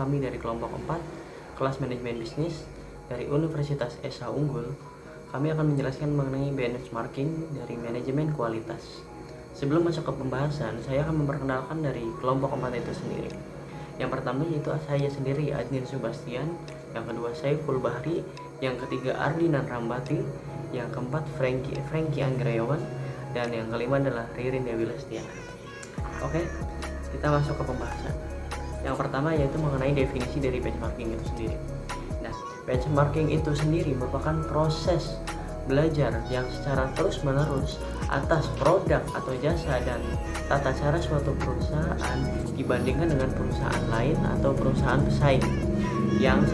kami dari kelompok 4, kelas manajemen bisnis dari Universitas Esa Unggul. Kami akan menjelaskan mengenai benchmarking dari manajemen kualitas. Sebelum masuk ke pembahasan, saya akan memperkenalkan dari kelompok 4 itu sendiri. Yang pertama yaitu saya sendiri, Adnin Subastian. Yang kedua Saiful Bahri. Yang ketiga Ardinan Rambati. Yang keempat Frankie Anggrayawan. Dan yang kelima adalah Ririn Dewi Lestiana. Oke, kita masuk ke pembahasan. Yang pertama yaitu mengenai definisi dari benchmarking itu sendiri. Nah, benchmarking itu sendiri merupakan proses belajar yang secara terus-menerus atas produk atau jasa dan tata cara suatu perusahaan dibandingkan dengan perusahaan lain atau perusahaan pesaing yang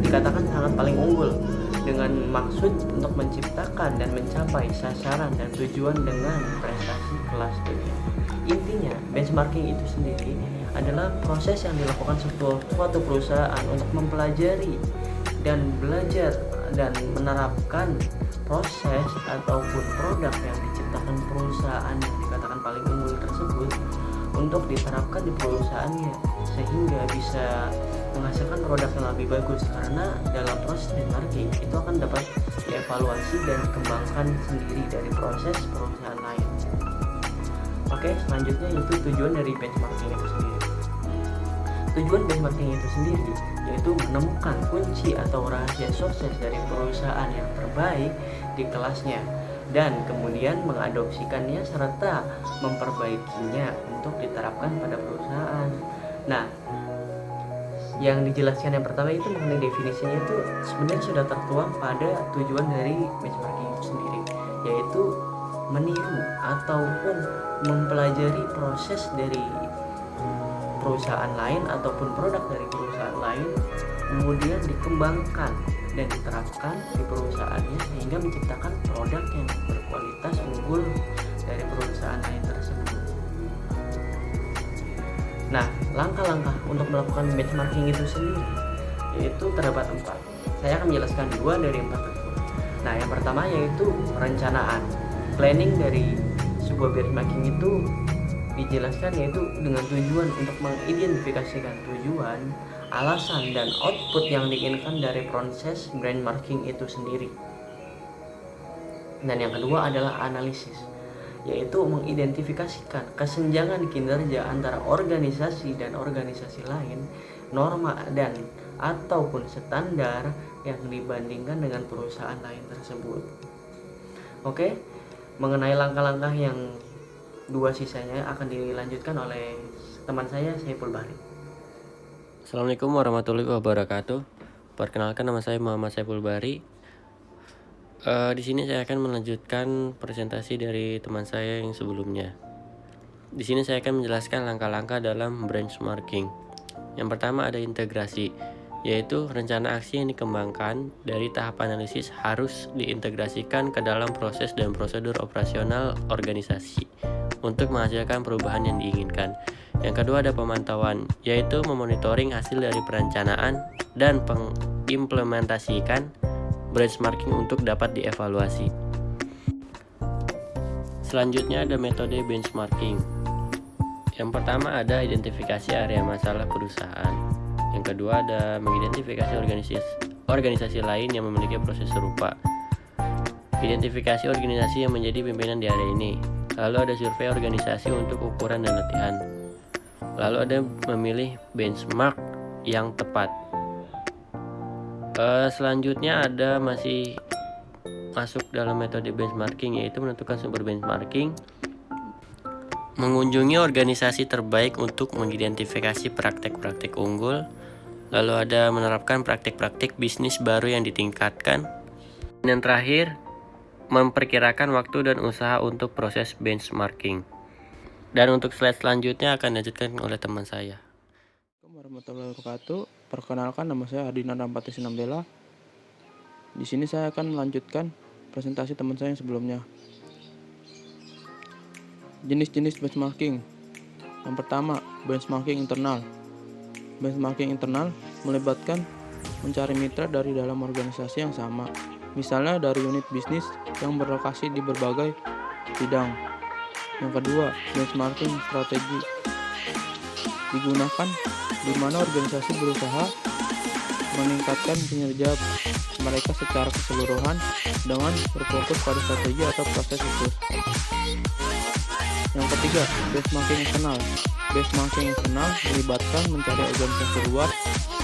dikatakan sangat paling unggul, dengan maksud untuk menciptakan dan mencapai sasaran dan tujuan dengan prestasi kelas dunia. Intinya, benchmarking itu sendiri adalah proses yang dilakukan suatu perusahaan untuk mempelajari dan belajar dan menerapkan proses ataupun produk yang diciptakan perusahaan yang dikatakan paling unggul tersebut untuk diterapkan di perusahaannya, sehingga bisa menghasilkan produk yang lebih bagus. Karena dalam proses benchmarking itu akan dapat dievaluasi dan dikembangkan sendiri dari proses perusahaan lain. Oke, selanjutnya itu tujuan dari benchmarking itu sendiri. Tujuan benchmarking itu sendiri yaitu menemukan kunci atau rahasia sukses dari perusahaan yang terbaik di kelasnya dan kemudian mengadopsikannya serta memperbaikinya untuk diterapkan pada perusahaan. Nah, yang dijelaskan yang pertama itu mengenai definisinya itu sebenarnya sudah tertuang pada tujuan dari benchmarking itu sendiri, yaitu meniru ataupun mempelajari proses dari perusahaan lain ataupun produk dari perusahaan lain, kemudian dikembangkan dan diterapkan di perusahaannya sehingga menciptakan produk yang berkualitas unggul dari perusahaan lain tersebut. Nah, langkah-langkah untuk melakukan benchmarking itu sendiri yaitu terdapat 4. Saya akan menjelaskan 2 dari 4 tersebut. Nah, yang pertama yaitu perencanaan. Planning dari sebuah benchmarking itu dijelaskan yaitu dengan tujuan untuk mengidentifikasikan tujuan, alasan, dan output yang diinginkan dari proses benchmarking itu sendiri. Dan yang kedua adalah analisis, yaitu mengidentifikasikan kesenjangan kinerja antara organisasi dan organisasi lain, norma dan ataupun standar yang dibandingkan dengan perusahaan lain tersebut. Oke, mengenai langkah-langkah yang 2 sisanya akan dilanjutkan oleh teman saya Saiful Bahri. Assalamualaikum warahmatullahi wabarakatuh. Perkenalkan, nama saya Muhammad Saiful Bahri. Di sini saya akan melanjutkan presentasi dari teman saya yang sebelumnya. Di sini saya akan menjelaskan langkah-langkah dalam benchmarking. Yang pertama ada integrasi, yaitu rencana aksi yang dikembangkan dari tahap analisis harus diintegrasikan ke dalam proses dan prosedur operasional organisasi untuk menghasilkan perubahan yang diinginkan. Yang kedua ada pemantauan, yaitu memonitoring hasil dari perencanaan dan mengimplementasikan benchmarking untuk dapat dievaluasi. Selanjutnya ada metode benchmarking. Yang pertama ada identifikasi area masalah perusahaan. Yang kedua ada mengidentifikasi organisasi lain yang memiliki proses serupa. Identifikasi organisasi yang menjadi pimpinan di area ini. Lalu ada survei organisasi untuk ukuran dan latihan. Lalu ada memilih benchmark yang tepat. Selanjutnya ada masih masuk dalam metode benchmarking, yaitu menentukan sumber benchmarking, mengunjungi organisasi terbaik untuk mengidentifikasi praktek-praktek unggul. Lalu ada menerapkan praktek-praktek bisnis baru yang ditingkatkan. Dan terakhir, memperkirakan waktu dan usaha untuk proses benchmarking. Dan untuk slide selanjutnya akan dilanjutkan oleh teman saya. Assalamualaikum warahmatullahi wabarakatuh. Perkenalkan, nama saya Ardinan Rambati Sinambela. Di sini saya akan melanjutkan presentasi teman saya yang sebelumnya. Jenis-jenis benchmarking. Yang pertama, benchmarking internal. Benchmarking internal melibatkan mencari mitra dari dalam organisasi yang sama, misalnya dari unit bisnis yang berlokasi di berbagai bidang. Yang kedua, benchmarking strategi. digunakan di mana organisasi berusaha meningkatkan kinerja mereka secara keseluruhan dengan berfokus pada strategi atau proses khusus. Yang ketiga, benchmarking internal. Benchmarking internal melibatkan mencari organisasi luar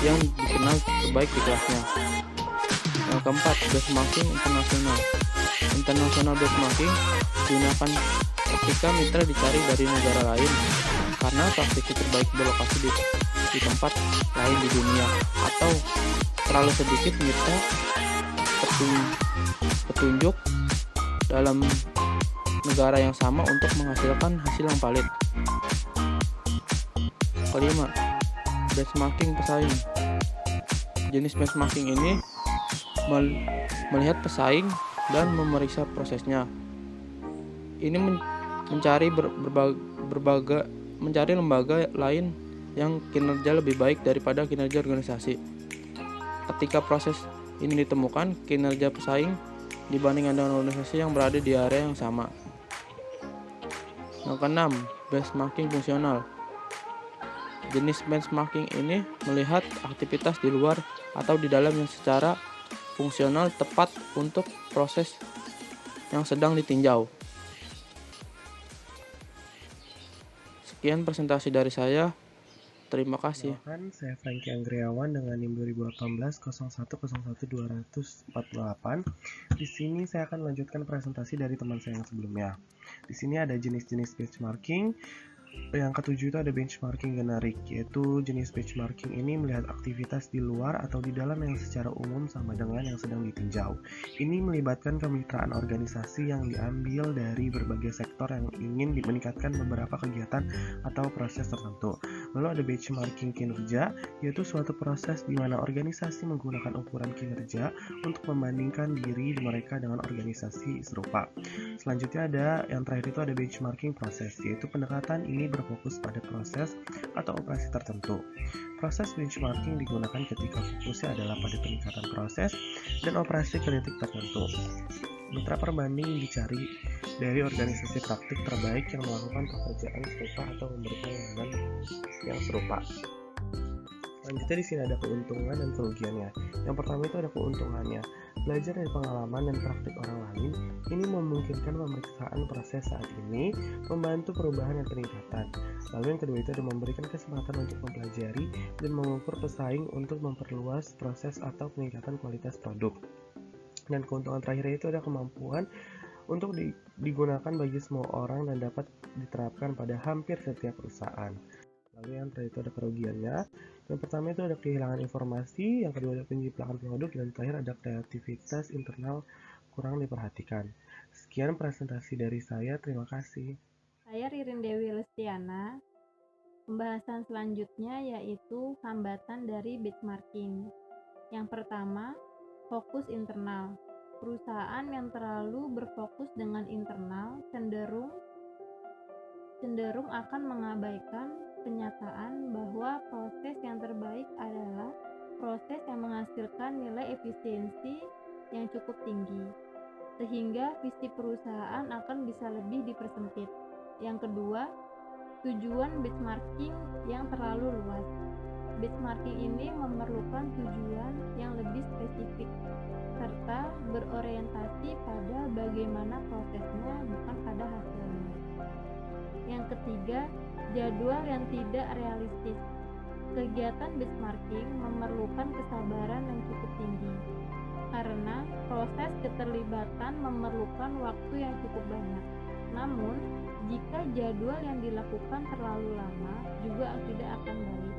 yang dikenal terbaik di kelasnya. Yang keempat, benchmarking internasional. International benchmarking digunakan ketika mitra dicari dari negara lain karena praktisi terbaik berlokasi di tempat lain di dunia, atau terlalu sedikit mitra petunjuk dalam negara yang sama untuk menghasilkan hasil yang valid. Kelima, benchmarking pesaing. Jenis benchmarking ini melihat pesaing dan memeriksa prosesnya. Ini mencari lembaga lain yang kinerja lebih baik daripada kinerja organisasi. Ketika proses ini ditemukan, kinerja pesaing dibandingkan dengan organisasi yang berada di area yang sama. Yang keenam, benchmarking fungsional. Jenis benchmarking ini melihat aktivitas di luar atau di dalam yang secara fungsional tepat untuk proses yang sedang ditinjau. Sekian presentasi dari saya. Terima kasih. Perkenalkan, saya Franky Anggriawan dengan NIM 2018 01012048. Di sini saya akan melanjutkan presentasi dari teman saya yang sebelumnya. Di sini ada jenis-jenis benchmarking. Yang ketujuh itu ada benchmarking generik, yaitu jenis benchmarking ini melihat aktivitas di luar atau di dalam yang secara umum sama dengan yang sedang ditinjau. Ini melibatkan kemitraan organisasi yang diambil dari berbagai sektor yang ingin meningkatkan beberapa kegiatan atau proses tertentu. Lalu ada benchmarking kinerja, yaitu suatu proses di mana organisasi menggunakan ukuran kinerja untuk membandingkan diri mereka dengan organisasi serupa. Selanjutnya yang terakhir itu ada benchmarking proses, yaitu pendekatan ini berfokus pada proses atau operasi tertentu. Proses benchmarking digunakan ketika fokusnya adalah pada peningkatan proses dan operasi ke titik tertentu. Mitra perbanding dicari dari organisasi praktik terbaik yang melakukan pekerjaan serupa atau memberikan layanan yang serupa. Selanjutnya di sini ada keuntungan dan kerugiannya. Yang pertama itu ada keuntungannya. Belajar dari pengalaman dan praktik orang lain, ini memungkinkan pemeriksaan proses saat ini, membantu perubahan dan peningkatan. Lalu yang kedua itu ada memberikan kesempatan untuk mempelajari dan mengukur pesaing untuk memperluas proses atau peningkatan kualitas produk. Dan keuntungan terakhir itu ada kemampuan untuk digunakan bagi semua orang dan dapat diterapkan pada hampir setiap perusahaan. Lalu yang terakhir itu ada kerugiannya. Yang pertama itu ada kehilangan informasi, yang kedua ada penjiplakan produk, dan terakhir ada kreativitas internal kurang diperhatikan. Sekian presentasi dari saya, terima kasih. Saya Ririn Dewi Lestiana. Pembahasan selanjutnya yaitu hambatan dari benchmarking. Yang pertama, fokus internal. Perusahaan yang terlalu berfokus dengan internal cenderung akan mengabaikan kenyataan bahwa proses yang terbaik adalah proses yang menghasilkan nilai efisiensi yang cukup tinggi, sehingga visi perusahaan akan bisa lebih dipersempit. Yang kedua, tujuan benchmarking yang terlalu luas. Benchmarking ini memerlukan tujuan yang lebih spesifik, serta berorientasi pada bagaimana prosesnya, bukan pada hasilnya. Yang ketiga, jadwal yang tidak realistis. Kegiatan benchmarking memerlukan kesabaran yang cukup tinggi, karena proses keterlibatan memerlukan waktu yang cukup banyak. Namun, jika jadwal yang dilakukan terlalu lama juga tidak akan baik,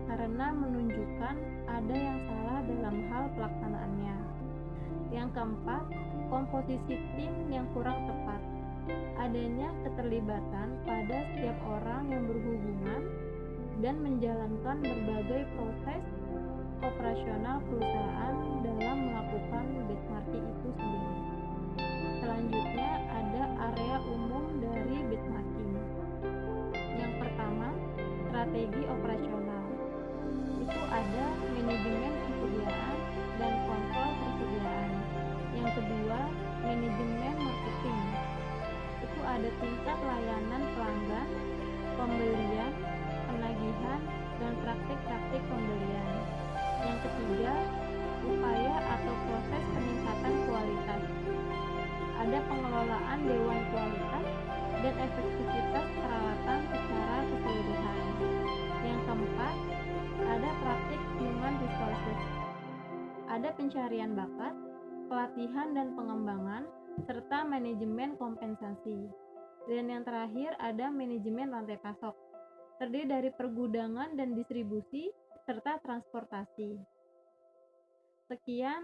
karena menunjukkan ada yang salah dalam hal pelaksanaannya. Yang keempat, komposisi tim yang kurang tepat. Adanya keterlibatan pada setiap orang yang berhubungan dan menjalankan berbagai proses operasional perusahaan dalam melakukan benchmarking itu sendiri. Selanjutnya ada area umum dari benchmarking. Yang pertama, strategi operasional. Itu ada manajemen persediaan dan kontrol persediaan. Yang kedua, manajemen marketing. Itu ada tingkat layanan pelanggan, pembelian, penagihan, ketiga, upaya atau proses peningkatan kualitas. Ada pengelolaan dewan kualitas dan efektivitas peralatan secara keseluruhan. Yang keempat, ada praktik human resources. Ada pencarian bakat, pelatihan dan pengembangan, serta manajemen kompensasi. Dan yang terakhir ada manajemen rantai pasok, terdiri dari pergudangan dan distribusi, serta transportasi. Sekian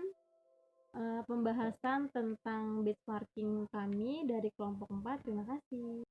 pembahasan tentang benchmarking kami dari kelompok 4. Terima kasih.